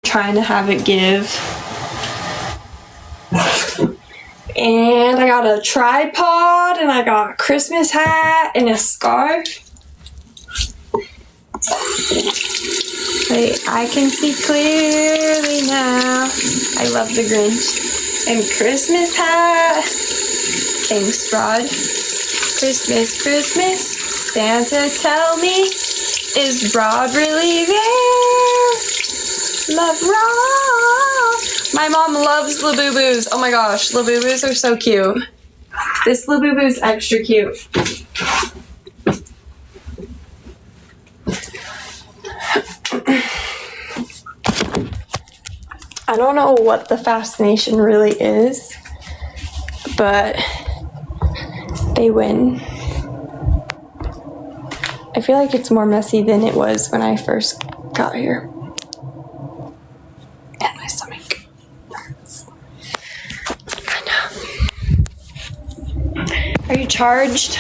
trying to have it give. And I got a tripod, and I got a Christmas hat and a scarf. Wait, I can see clearly now. I love the Grinch. And Christmas hat. Thanks, Rod. Christmas, Christmas. Santa, tell me, is Rod really there? Love Rod. My mom loves Labubus. Oh my gosh, Labubus are so cute. This Labubu is extra cute. I don't know what the fascination really is, but they win. I feel like it's more messy than it was when I first got here. And my stomach hurts. Are you charged?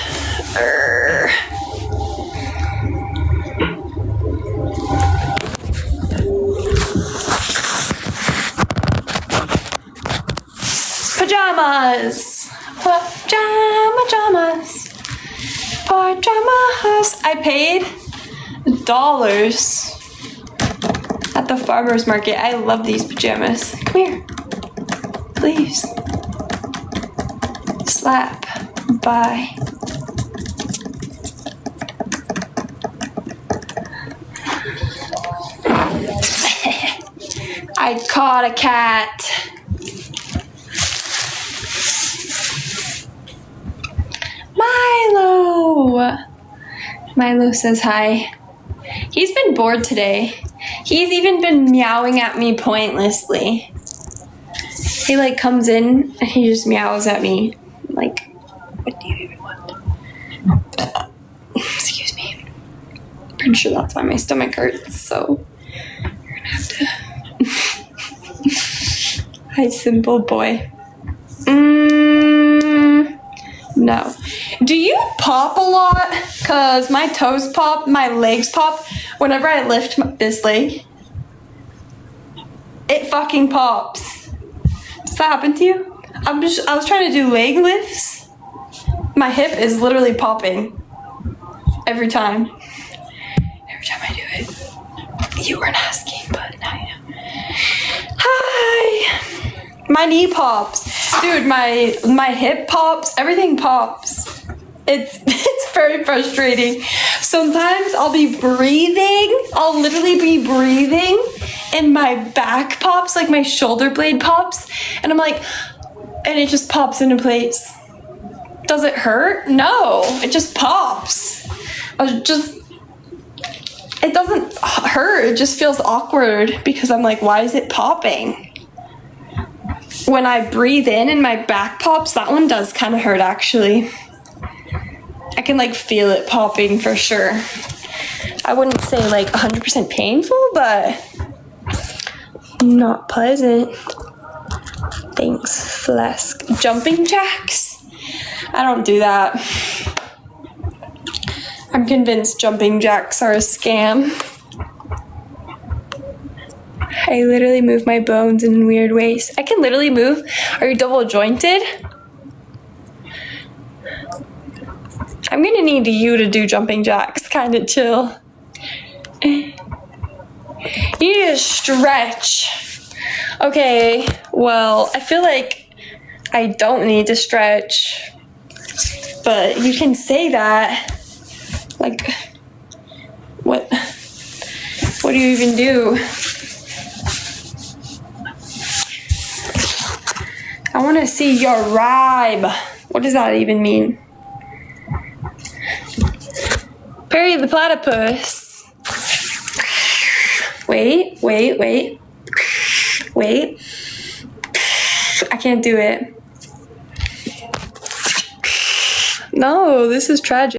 Pajamas! Pajamas! Pajamas! I paid $1 at the farmer's market. I love these pajamas. Come here. Please. Slap. Bye. I caught a cat. Milo says hi. He's been bored today. He's even been meowing at me pointlessly. He like comes in and he just meows at me. Like, what do you even want? Excuse me. Pretty sure that's why my stomach hurts, so you're gonna have to. Hi, simple boy. No. Do you pop a lot? Cause my toes pop, my legs pop whenever I lift this leg. It fucking pops. Does that happen to you? I was trying to do leg lifts. My hip is literally popping every time. Every time I do it. You weren't asking, but now you know. Hi. My knee pops. Dude, my hip pops. Everything pops. It's very frustrating. Sometimes I'll be breathing. I'll literally be breathing and my back pops, like my shoulder blade pops. And I'm like, and it just pops into place. Does it hurt? No, it just pops. It doesn't hurt. It just feels awkward because I'm like, why is it popping? When I breathe in and my back pops, that one does kind of hurt actually. I can like feel it popping for sure. I wouldn't say like 100% painful, but not pleasant. Thanks, Flesk. Jumping jacks? I don't do that. I'm convinced jumping jacks are a scam. I literally move my bones in weird ways. I can literally move. Are you double jointed? I'm gonna need you to do jumping jacks. Kind of chill. You need to stretch. Okay, well, I feel like I don't need to stretch. But you can say that. Like, what do you even do? I want to see your rhyme. What does that even mean? Perry the platypus. Wait. I can't do it. No, this is tragic.